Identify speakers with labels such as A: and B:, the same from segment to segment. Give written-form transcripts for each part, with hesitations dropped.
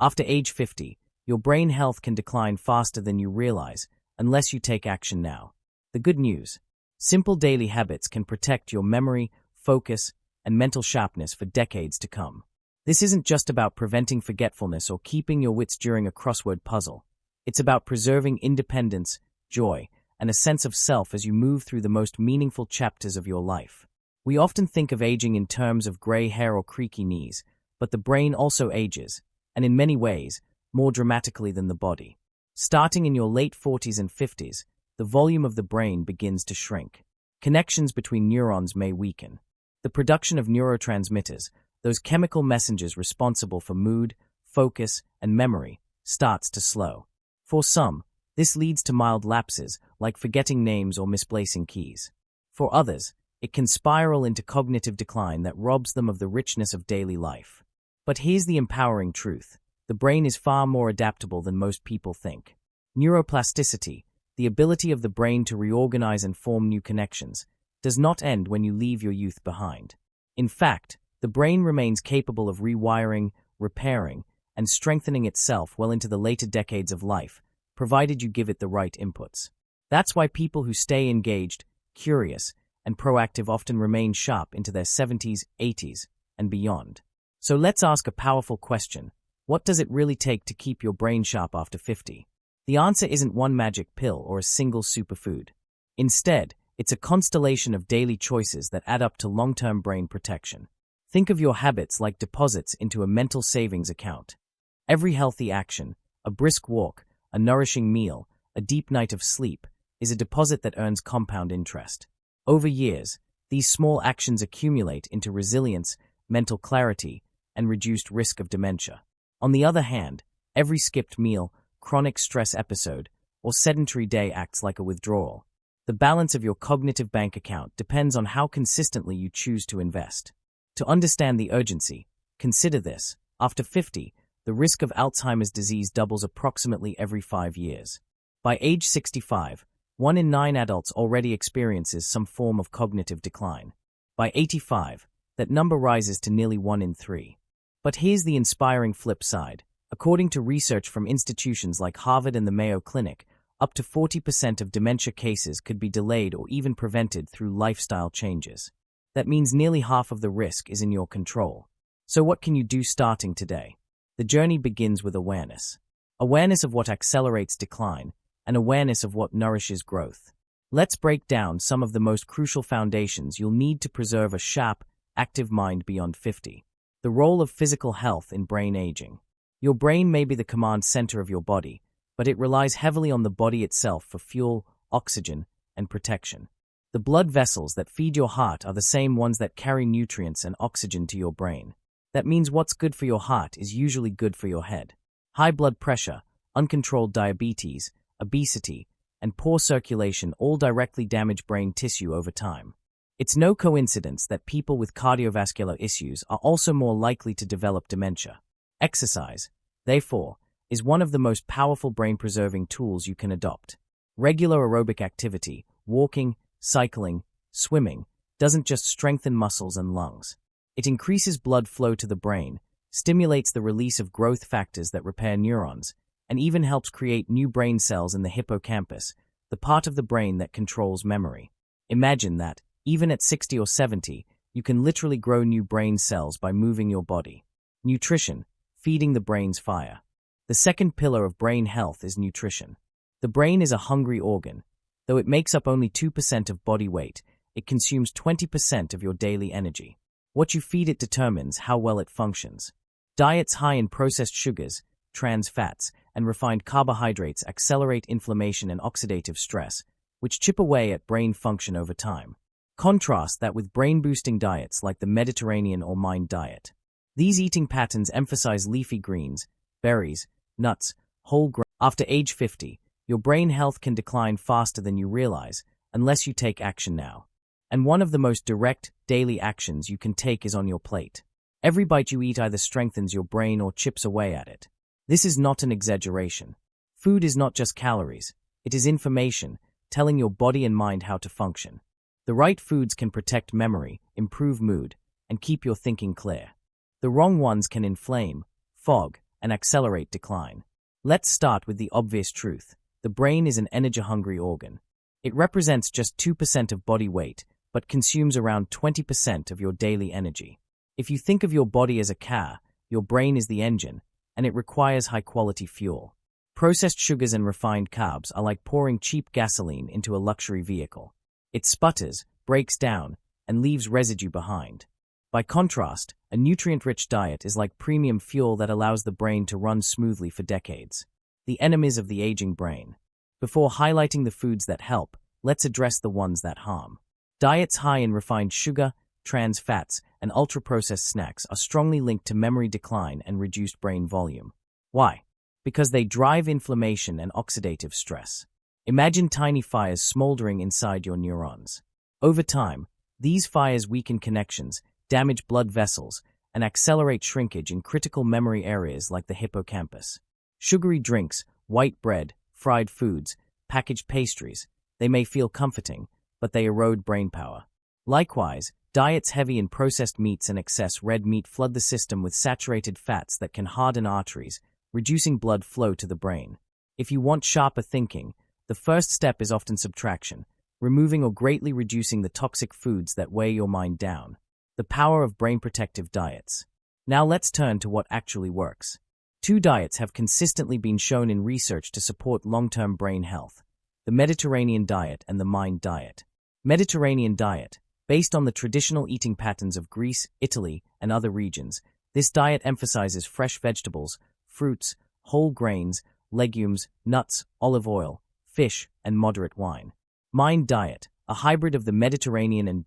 A: After age 50, your brain health can decline faster than you realize unless you take action now. The good news: simple daily habits can protect your memory, focus, and mental sharpness for decades to come. This isn't just about preventing forgetfulness or keeping your wits during a crossword puzzle. It's about preserving independence, joy, and a sense of self as you move through the most meaningful chapters of your life. We often think of aging in terms of gray hair or creaky knees, but the brain also ages, and in many ways, more dramatically than the body. Starting in your late 40s and 50s, the volume of the brain begins to shrink. Connections between neurons may weaken. The production of neurotransmitters, those chemical messengers responsible for mood, focus, and memory, starts to slow. For some, this leads to mild lapses, like forgetting names or misplacing keys. For others, it can spiral into cognitive decline that robs them of the richness of daily life. But here's the empowering truth: the brain is far more adaptable than most people think. Neuroplasticity, the ability of the brain to reorganize and form new connections, does not end when you leave your youth behind. In fact, the brain remains capable of rewiring, repairing, and strengthening itself well into the later decades of life, provided you give it the right inputs. That's why people who stay engaged, curious, and proactive often remain sharp into their 70s, 80s, and beyond. So let's ask a powerful question: what does it really take to keep your brain sharp after 50? The answer isn't one magic pill or a single superfood. Instead, it's a constellation of daily choices that add up to long-term brain protection. Think of your habits like deposits into a mental savings account. Every healthy action, a brisk walk, a nourishing meal, a deep night of sleep, is a deposit that earns compound interest. Over years, these small actions accumulate into resilience, mental clarity, and reduced risk of dementia. On the other hand, every skipped meal, chronic stress episode, or sedentary day acts like a withdrawal. The balance of your cognitive bank account depends on how consistently you choose to invest. To understand the urgency, consider this: after 50, the risk of Alzheimer's disease doubles approximately every 5 years. By age 65, 1 in 9 adults already experiences some form of cognitive decline. By 85, that number rises to nearly 1 in 3. But here's the inspiring flip side. According to research from institutions like Harvard and the Mayo Clinic, up to 40% of dementia cases could be delayed or even prevented through lifestyle changes. That means nearly half of the risk is in your control. So what can you do starting today? The journey begins with awareness. Awareness of what accelerates decline, and awareness of what nourishes growth. Let's break down some of the most crucial foundations you'll need to preserve a sharp, active mind beyond 50. The role of physical health in brain aging. Your brain may be the command center of your body, but it relies heavily on the body itself for fuel, oxygen, and protection. The blood vessels that feed your heart are the same ones that carry nutrients and oxygen to your brain. That means what's good for your heart is usually good for your head. High blood pressure, uncontrolled diabetes, obesity, and poor circulation all directly damage brain tissue over time. It's no coincidence that people with cardiovascular issues are also more likely to develop dementia. Exercise, therefore, is one of the most powerful brain-preserving tools you can adopt. Regular aerobic activity, walking, cycling, swimming, doesn't just strengthen muscles and lungs. It increases blood flow to the brain, stimulates the release of growth factors that repair neurons, and even helps create new brain cells in the hippocampus, the part of the brain that controls memory. Imagine that, even at 60 or 70, you can literally grow new brain cells by moving your body. Nutrition, feeding the brain's fire. The second pillar of brain health is nutrition. The brain is a hungry organ. Though it makes up only 2% of body weight, it consumes 20% of your daily energy. What you feed it determines how well it functions. Diets high in processed sugars, trans fats, and refined carbohydrates accelerate inflammation and oxidative stress, which chip away at brain function over time. Contrast that with brain-boosting diets like the Mediterranean or Mind diet. These eating patterns emphasize leafy greens, berries, nuts, whole grains. After age 50, your brain health can decline faster than you realize, unless you take action now. And one of the most direct, daily actions you can take is on your plate. Every bite you eat either strengthens your brain or chips away at it. This is not an exaggeration. Food is not just calories. It is information, telling your body and mind how to function. The right foods can protect memory, improve mood, and keep your thinking clear. The wrong ones can inflame, fog, and accelerate decline. Let's start with the obvious truth. The brain is an energy-hungry organ. It represents just 2% of body weight, but consumes around 20% of your daily energy. If you think of your body as a car, your brain is the engine, and it requires high-quality fuel. Processed sugars and refined carbs are like pouring cheap gasoline into a luxury vehicle. It sputters, breaks down, and leaves residue behind. By contrast, a nutrient-rich diet is like premium fuel that allows the brain to run smoothly for decades. The enemies of the aging brain. Before highlighting the foods that help, let's address the ones that harm. Diets high in refined sugar, trans fats, and ultra-processed snacks are strongly linked to memory decline and reduced brain volume. Why? Because they drive inflammation and oxidative stress. Imagine tiny fires smoldering inside your neurons. Over time, these fires weaken connections, damage blood vessels, and accelerate shrinkage in critical memory areas like the hippocampus. Sugary drinks, white bread, fried foods, packaged pastries, they may feel comforting, but they erode brain power. Likewise, diets heavy in processed meats and excess red meat flood the system with saturated fats that can harden arteries, reducing blood flow to the brain. If you want sharper thinking, the first step is often subtraction, removing or greatly reducing the toxic foods that weigh your mind down. The power of brain-protective diets. Now let's turn to what actually works. 2 diets have consistently been shown in research to support long-term brain health: the Mediterranean diet and the Mind diet. Mediterranean diet. Based on the traditional eating patterns of Greece, Italy, and other regions, this diet emphasizes fresh vegetables, fruits, whole grains, legumes, nuts, olive oil, fish, and moderate wine. Mind diet, a hybrid of the Mediterranean and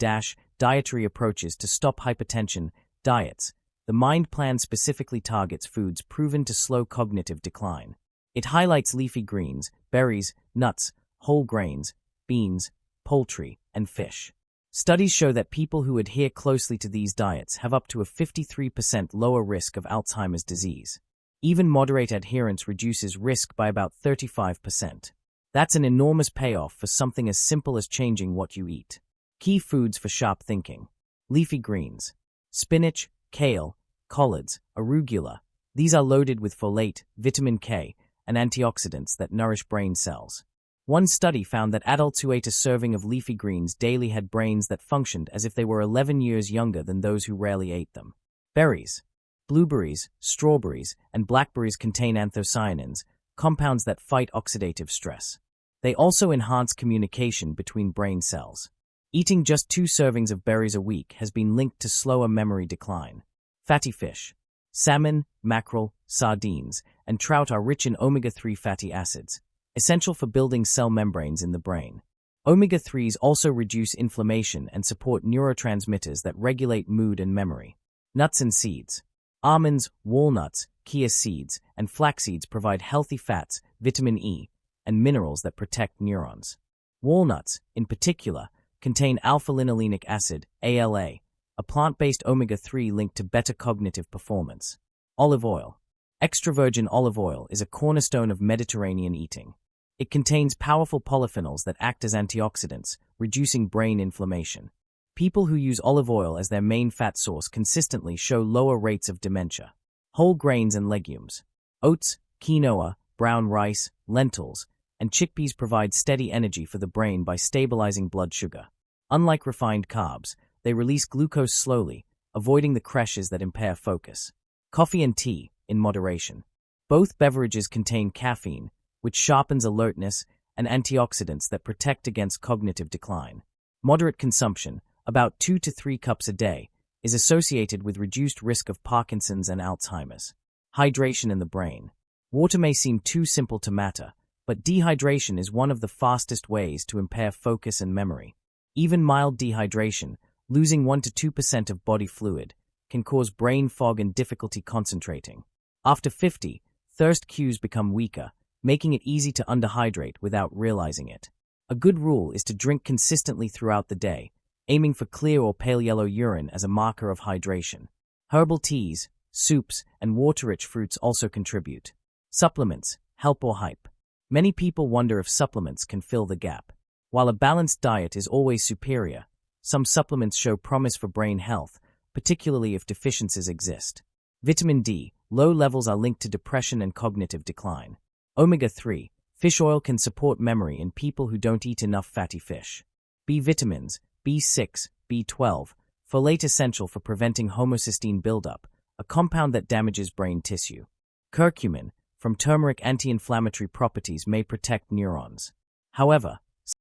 A: dietary approaches to stop hypertension diets. The Mind plan specifically targets foods proven to slow cognitive decline. It highlights leafy greens, berries, nuts, whole grains, beans, poultry, and fish. Studies show that people who adhere closely to these diets have up to a 53% lower risk of Alzheimer's disease. Even moderate adherence reduces risk by about 35%. That's an enormous payoff for something as simple as changing what you eat. Key foods for sharp thinking. Leafy greens. Spinach, kale, collards, arugula. These are loaded with folate, vitamin K, and antioxidants that nourish brain cells. One study found that adults who ate a serving of leafy greens daily had brains that functioned as if they were 11 years younger than those who rarely ate them. Berries. Blueberries, strawberries, and blackberries contain anthocyanins, compounds that fight oxidative stress. They also enhance communication between brain cells. Eating just 2 servings of berries a week has been linked to slower memory decline. Fatty fish. Salmon, mackerel, sardines, and trout are rich in omega-3 fatty acids, essential for building cell membranes in the brain. Omega-3s also reduce inflammation and support neurotransmitters that regulate mood and memory. Nuts and seeds. Almonds, walnuts, chia seeds, and flax seeds provide healthy fats, vitamin E, and minerals that protect neurons. Walnuts, in particular, contain alpha-linolenic acid, ALA, a plant-based omega-3 linked to better cognitive performance. Olive oil. Extra virgin olive oil is a cornerstone of Mediterranean eating. It contains powerful polyphenols that act as antioxidants, reducing brain inflammation. People who use olive oil as their main fat source consistently show lower rates of dementia. Whole grains and legumes. Oats, quinoa, brown rice, lentils, and chickpeas provide steady energy for the brain by stabilizing blood sugar. Unlike refined carbs, they release glucose slowly, avoiding the crashes that impair focus. Coffee and tea, in moderation. Both beverages contain caffeine, which sharpens alertness, and antioxidants that protect against cognitive decline. Moderate consumption, about 2 to 3 cups a day, is associated with reduced risk of Parkinson's and Alzheimer's. Hydration in the brain. Water may seem too simple to matter, but dehydration is one of the fastest ways to impair focus and memory. Even mild dehydration, losing 1 to 2% of body fluid, can cause brain fog and difficulty concentrating. After 50, thirst cues become weaker, making it easy to underhydrate without realizing it. A good rule is to drink consistently throughout the day, aiming for clear or pale yellow urine as a marker of hydration. Herbal teas, soups, and water-rich fruits also contribute. Supplements, help or hype. Many people wonder if supplements can fill the gap. While a balanced diet is always superior, some supplements show promise for brain health, particularly if deficiencies exist. Vitamin D, low levels are linked to depression and cognitive decline. Omega-3, fish oil can support memory in people who don't eat enough fatty fish. B vitamins, B6, B12, folate essential for preventing homocysteine buildup, a compound that damages brain tissue. Curcumin, from turmeric anti-inflammatory properties may protect neurons. However,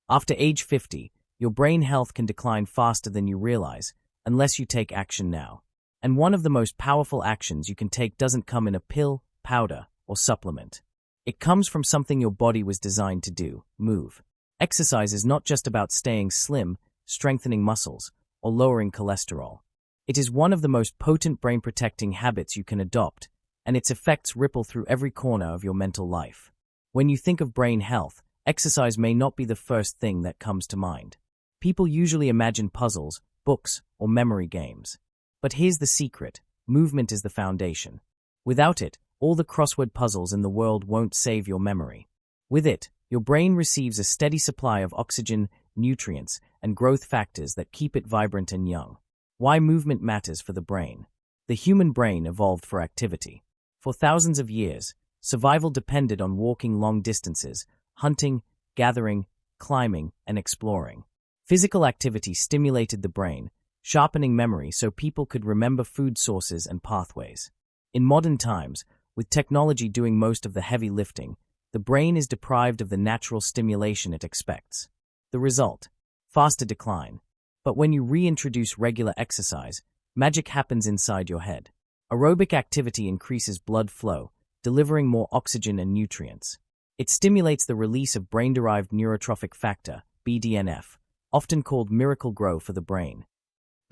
A: after age 50, your brain health can decline faster than you realize, unless you take action now. And one of the most powerful actions you can take doesn't come in a pill, powder, or supplement. It comes from something your body was designed to do: move. Exercise is not just about staying slim, strengthening muscles, or lowering cholesterol. It is one of the most potent brain-protecting habits you can adopt, and its effects ripple through every corner of your mental life. When you think of brain health, exercise may not be the first thing that comes to mind. People usually imagine puzzles, books, or memory games. But here's the secret: movement is the foundation. Without it, all the crossword puzzles in the world won't save your memory. With it, your brain receives a steady supply of oxygen, nutrients, and growth factors that keep it vibrant and young. Why movement matters for the brain. The human brain evolved for activity. For thousands of years, survival depended on walking long distances, hunting, gathering, climbing, and exploring. Physical activity stimulated the brain, sharpening memory so people could remember food sources and pathways. In modern times, with technology doing most of the heavy lifting, the brain is deprived of the natural stimulation it expects. The result: faster decline. But when you reintroduce regular exercise, magic happens inside your head. Aerobic activity increases blood flow, delivering more oxygen and nutrients. It stimulates the release of brain-derived neurotrophic factor, BDNF, often called miracle grow for the brain.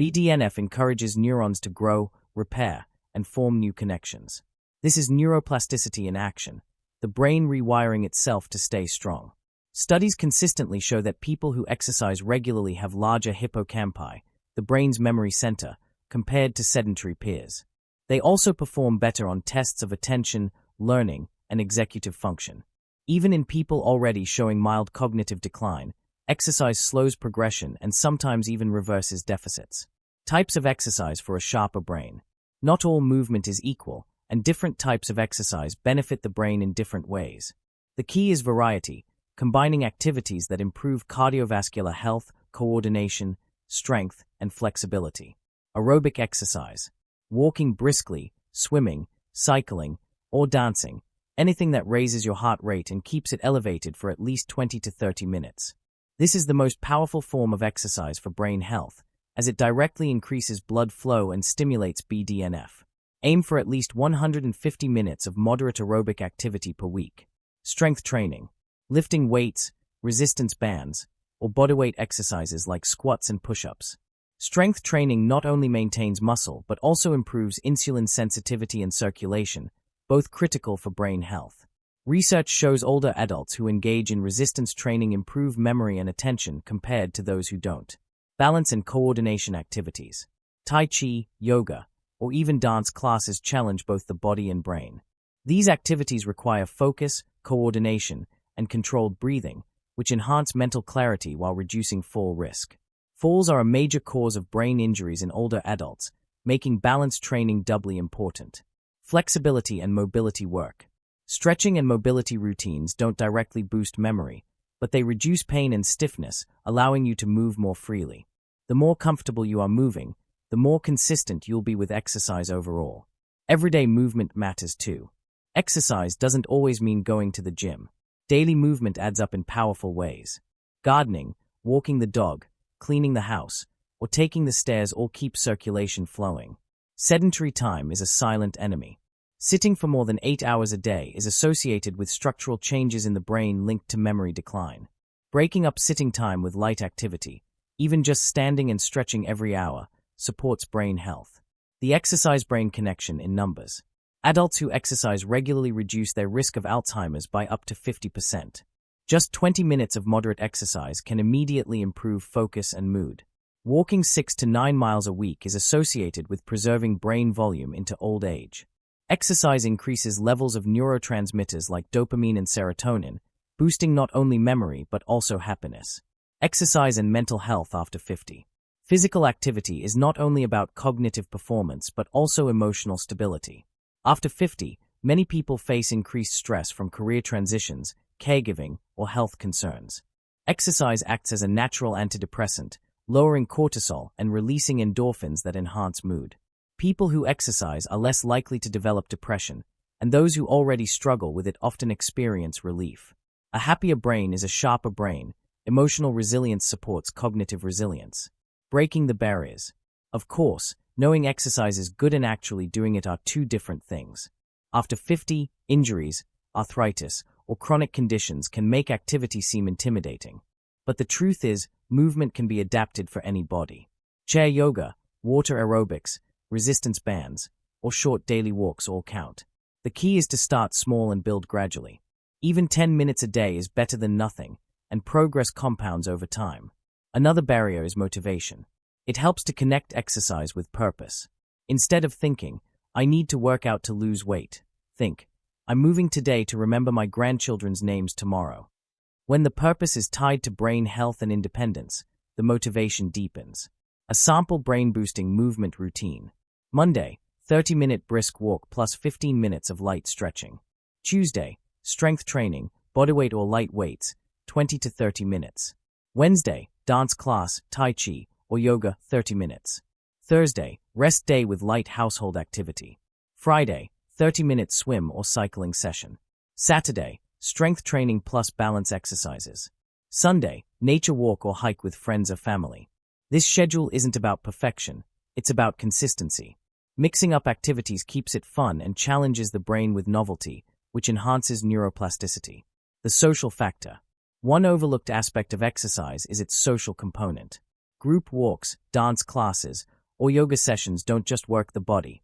A: BDNF encourages neurons to grow, repair, and form new connections. This is neuroplasticity in action, the brain rewiring itself to stay strong. Studies consistently show that people who exercise regularly have larger hippocampi, the brain's memory center, compared to sedentary peers. They also perform better on tests of attention, learning, and executive function. Even in people already showing mild cognitive decline, exercise slows progression and sometimes even reverses deficits. Types of exercise for a sharper brain. Not all movement is equal, and different types of exercise benefit the brain in different ways. The key is variety, combining activities that improve cardiovascular health, coordination, strength, and flexibility. Aerobic exercise. Walking briskly, swimming, cycling, or dancing, anything that raises your heart rate and keeps it elevated for at least 20 to 30 minutes. This is the most powerful form of exercise for brain health, as it directly increases blood flow and stimulates BDNF. Aim for at least 150 minutes of moderate aerobic activity per week. Strength training. Lifting weights, resistance bands, or bodyweight exercises like squats and push-ups. Strength training not only maintains muscle but also improves insulin sensitivity and circulation, both critical for brain health. Research shows older adults who engage in resistance training improve memory and attention compared to those who don't. Balance and coordination activities. Tai Chi, yoga, or even dance classes challenge both the body and brain. These activities require focus, coordination, and controlled breathing, which enhance mental clarity while reducing fall risk. Falls are a major cause of brain injuries in older adults, making balance training doubly important. Flexibility and mobility work. Stretching and mobility routines don't directly boost memory, but they reduce pain and stiffness, allowing you to move more freely. The more comfortable you are moving, the more consistent you'll be with exercise overall. Everyday movement matters too. Exercise doesn't always mean going to the gym. Daily movement adds up in powerful ways. Gardening, walking the dog, cleaning the house, or taking the stairs all keep circulation flowing. Sedentary time is a silent enemy. Sitting for more than 8 hours a day is associated with structural changes in the brain linked to memory decline. Breaking up sitting time with light activity, even just standing and stretching every hour, supports brain health. The exercise-brain connection in numbers. Adults who exercise regularly reduce their risk of Alzheimer's by up to 50%. Just 20 minutes of moderate exercise can immediately improve focus and mood. Walking 6 to 9 miles a week is associated with preserving brain volume into old age. Exercise increases levels of neurotransmitters like dopamine and serotonin, boosting not only memory but also happiness. Exercise and mental health after 50. Physical activity is not only about cognitive performance but also emotional stability. After 50, many people face increased stress from career transitions, caregiving, or health concerns. Exercise acts as a natural antidepressant, lowering cortisol and releasing endorphins that enhance mood. People who exercise are less likely to develop depression, and those who already struggle with it often experience relief. A happier brain is a sharper brain. Emotional resilience supports cognitive resilience. Breaking the barriers. Of course, knowing exercise is good and actually doing it are two different things. After 50, injuries, arthritis, or chronic conditions can make activity seem intimidating. But the truth is, movement can be adapted for any body. Chair yoga, water aerobics, resistance bands, or short daily walks all count. The key is to start small and build gradually. Even 10 minutes a day is better than nothing, and progress compounds over time. Another barrier is motivation. It helps to connect exercise with purpose. Instead of thinking, I need to work out to lose weight, think, I'm moving today to remember my grandchildren's names tomorrow. When the purpose is tied to brain health and independence, the motivation deepens. A sample brain-boosting movement routine. Monday, 30-minute brisk walk plus 15 minutes of light stretching. Tuesday, strength training, bodyweight or light weights, 20 to 30 minutes. Wednesday, dance class, tai chi, or yoga, 30 minutes. Thursday, rest day with light household activity. Friday, 30-minute swim or cycling session. Saturday, strength training plus balance exercises. Sunday, nature walk or hike with friends or family. This schedule isn't about perfection, it's about consistency. Mixing up activities keeps it fun and challenges the brain with novelty, which enhances neuroplasticity. The social factor. One overlooked aspect of exercise is its social component. Group walks, dance classes, or yoga sessions don't just work the body.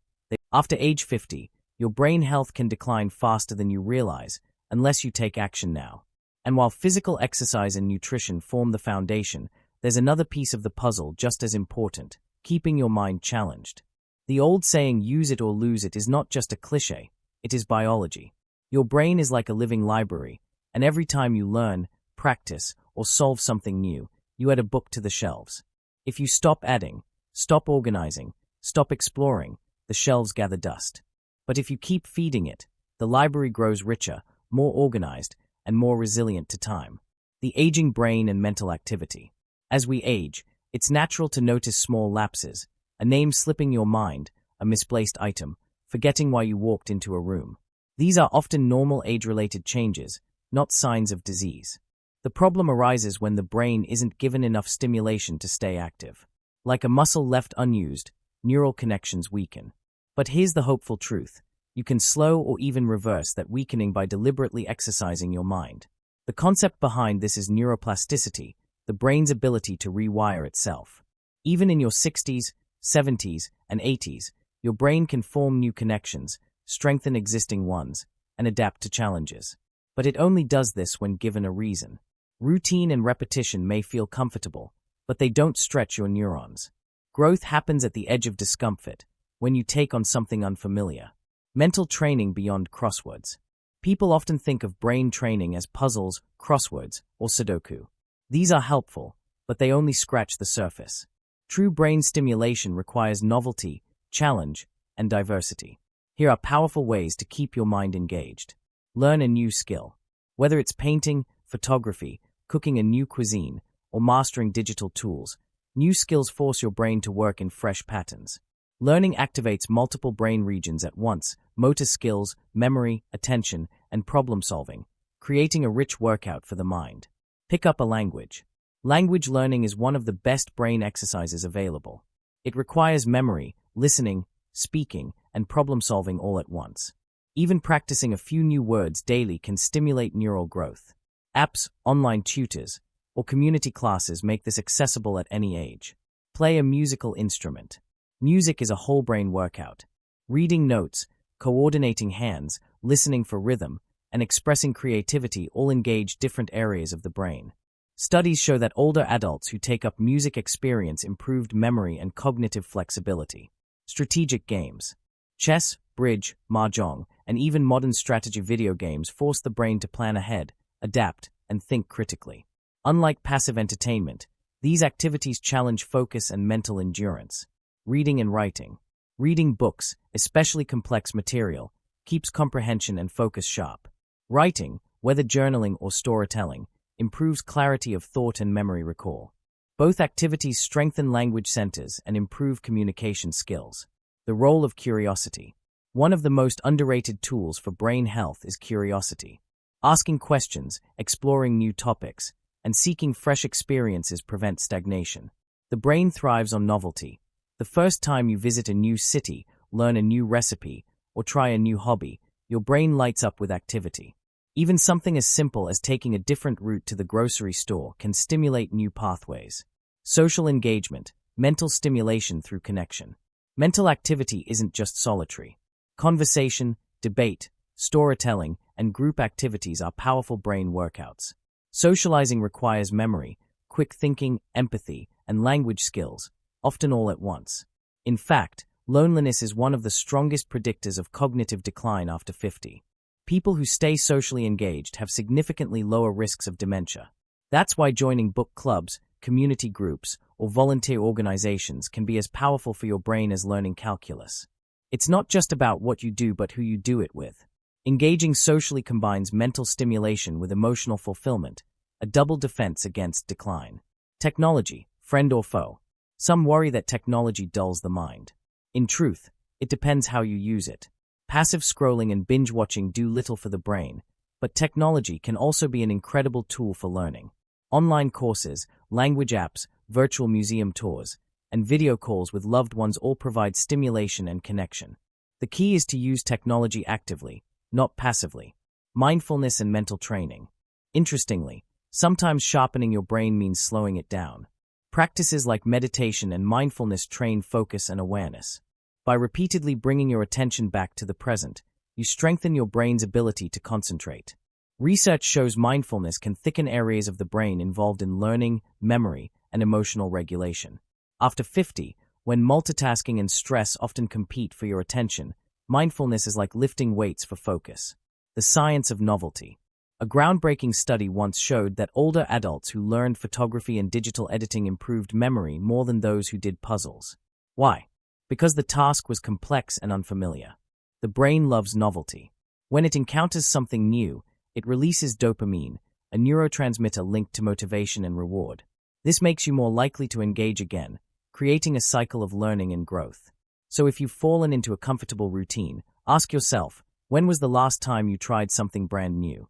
A: After age 50, your brain health can decline faster than you realize, unless you take action now. And while physical exercise and nutrition form the foundation, there's another piece of the puzzle just as important: keeping your mind challenged. The old saying, use it or lose it, is not just a cliché, it is biology. Your brain is like a living library, and every time you learn, practice, or solve something new, you add a book to the shelves. If you stop adding, stop organizing, stop exploring, the shelves gather dust. But if you keep feeding it, the library grows richer, more organized, and more resilient to time. The aging brain and mental activity. As we age, it's natural to notice small lapses, a name slipping your mind, a misplaced item, forgetting why you walked into a room. These are often normal age-related changes, not signs of disease. The problem arises when the brain isn't given enough stimulation to stay active. Like a muscle left unused, neural connections weaken. But here's the hopeful truth. You can slow or even reverse that weakening by deliberately exercising your mind. The concept behind this is neuroplasticity, the brain's ability to rewire itself. Even in your 60s, 70s, and 80s, your brain can form new connections, strengthen existing ones, and adapt to challenges. But it only does this when given a reason. Routine and repetition may feel comfortable, but they don't stretch your neurons. Growth happens at the edge of discomfort, when you take on something unfamiliar. Mental training beyond crosswords. People often think of brain training as puzzles, crosswords, or Sudoku. These are helpful, but they only scratch the surface. True brain stimulation requires novelty, challenge, and diversity. Here are powerful ways to keep your mind engaged. Learn a new skill. Whether it's painting, photography, cooking a new cuisine, or mastering digital tools, new skills force your brain to work in fresh patterns. Learning activates multiple brain regions at once: motor skills, memory, attention, and problem-solving, creating a rich workout for the mind. Pick up a language. Language learning is one of the best brain exercises available. It requires memory, listening, speaking, and problem-solving all at once. Even practicing a few new words daily can stimulate neural growth. Apps, online tutors, or community classes make this accessible at any age. Play a musical instrument. Music is a whole-brain workout. Reading notes, coordinating hands, listening for rhythm, and expressing creativity all engage different areas of the brain. Studies show that older adults who take up music experience improved memory and cognitive flexibility. Strategic games. Chess, bridge, mahjong, and even modern strategy video games force the brain to plan ahead, adapt, and think critically. Unlike passive entertainment, these activities challenge focus and mental endurance. Reading and writing. Reading books, especially complex material, keeps comprehension and focus sharp. Writing, whether journaling or storytelling, improves clarity of thought and memory recall. Both activities strengthen language centers and improve communication skills. The role of curiosity. One of the most underrated tools for brain health is curiosity. Asking questions, exploring new topics, and seeking fresh experiences prevent stagnation. The brain thrives on novelty. The first time you visit a new city, learn a new recipe, or try a new hobby, your brain lights up with activity. Even something as simple as taking a different route to the grocery store can stimulate new pathways. Social engagement, mental stimulation through connection. Mental activity isn't just solitary. Conversation, debate, storytelling, and group activities are powerful brain workouts. Socializing requires memory, quick thinking, empathy, and language skills, often all at once. In fact, loneliness is one of the strongest predictors of cognitive decline after 50. People who stay socially engaged have significantly lower risks of dementia. That's why joining book clubs, community groups, or volunteer organizations can be as powerful for your brain as learning calculus. It's not just about what you do but who you do it with. Engaging socially combines mental stimulation with emotional fulfillment, a double defense against decline. Technology, friend or foe. Some worry that technology dulls the mind. In truth, it depends how you use it. Passive scrolling and binge-watching do little for the brain, but technology can also be an incredible tool for learning. Online courses, language apps, virtual museum tours, and video calls with loved ones all provide stimulation and connection. The key is to use technology actively, not passively. Mindfulness and mental training. Interestingly, sometimes sharpening your brain means slowing it down. Practices like meditation and mindfulness train focus and awareness. By repeatedly bringing your attention back to the present, you strengthen your brain's ability to concentrate. Research shows mindfulness can thicken areas of the brain involved in learning, memory, and emotional regulation. After 50, when multitasking and stress often compete for your attention, mindfulness is like lifting weights for focus. The science of novelty. A groundbreaking study once showed that older adults who learned photography and digital editing improved memory more than those who did puzzles. Why? Because the task was complex and unfamiliar. The brain loves novelty. When it encounters something new, it releases dopamine, a neurotransmitter linked to motivation and reward. This makes you more likely to engage again, creating a cycle of learning and growth. So if you've fallen into a comfortable routine, ask yourself, when was the last time you tried something brand new?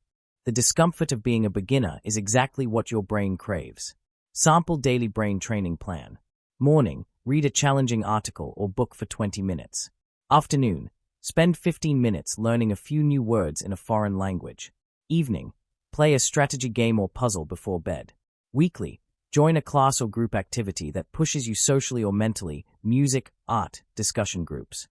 A: The discomfort of being a beginner is exactly what your brain craves. Sample daily brain training plan. Morning, read a challenging article or book for 20 minutes. Afternoon, spend 15 minutes learning a few new words in a foreign language. Evening, play a strategy game or puzzle before bed. Weekly, join a class or group activity that pushes you socially or mentally, music, art, discussion groups.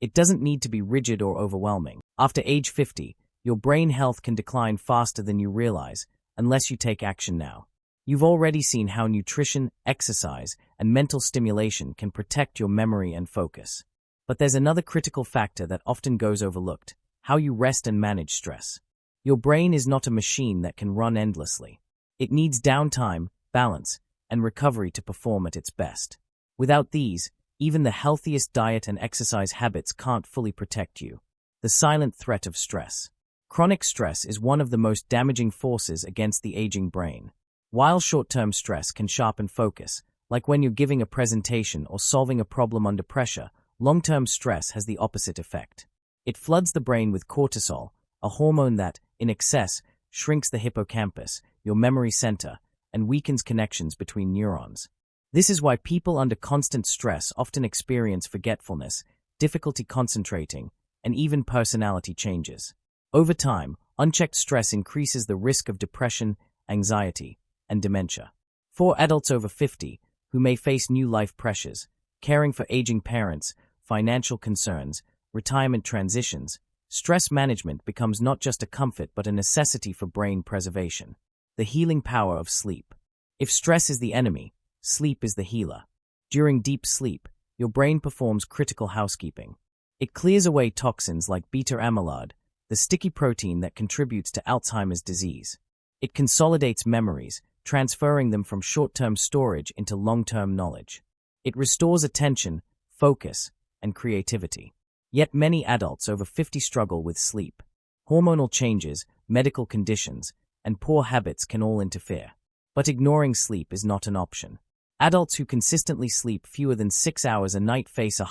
A: It doesn't need to be rigid or overwhelming. After age 50, your brain health can decline faster than you realize, unless you take action now. You've already seen how nutrition, exercise, and mental stimulation can protect your memory and focus. But there's another critical factor that often goes overlooked: how you rest and manage stress. Your brain is not a machine that can run endlessly. It needs downtime, balance, and recovery to perform at its best. Without these, even the healthiest diet and exercise habits can't fully protect you. The silent threat of stress. Chronic stress is one of the most damaging forces against the aging brain. While short-term stress can sharpen focus, like when you're giving a presentation or solving a problem under pressure, long-term stress has the opposite effect. It floods the brain with cortisol, a hormone that, in excess, shrinks the hippocampus, your memory center, and weakens connections between neurons. This is why people under constant stress often experience forgetfulness, difficulty concentrating, and even personality changes. Over time, unchecked stress increases the risk of depression, anxiety, and dementia. For adults over 50, who may face new life pressures, caring for aging parents, financial concerns, retirement transitions, stress management becomes not just a comfort but a necessity for brain preservation. The healing power of sleep. If stress is the enemy, sleep is the healer. During deep sleep, your brain performs critical housekeeping. It clears away toxins like beta amyloid, the sticky protein that contributes to Alzheimer's disease. It consolidates memories, transferring them from short-term storage into long-term knowledge. It restores attention, focus, and creativity. Yet many adults over 50 struggle with sleep. Hormonal changes, medical conditions, and poor habits can all interfere. But ignoring sleep is not an option. Adults who consistently sleep fewer than 6 hours a night face a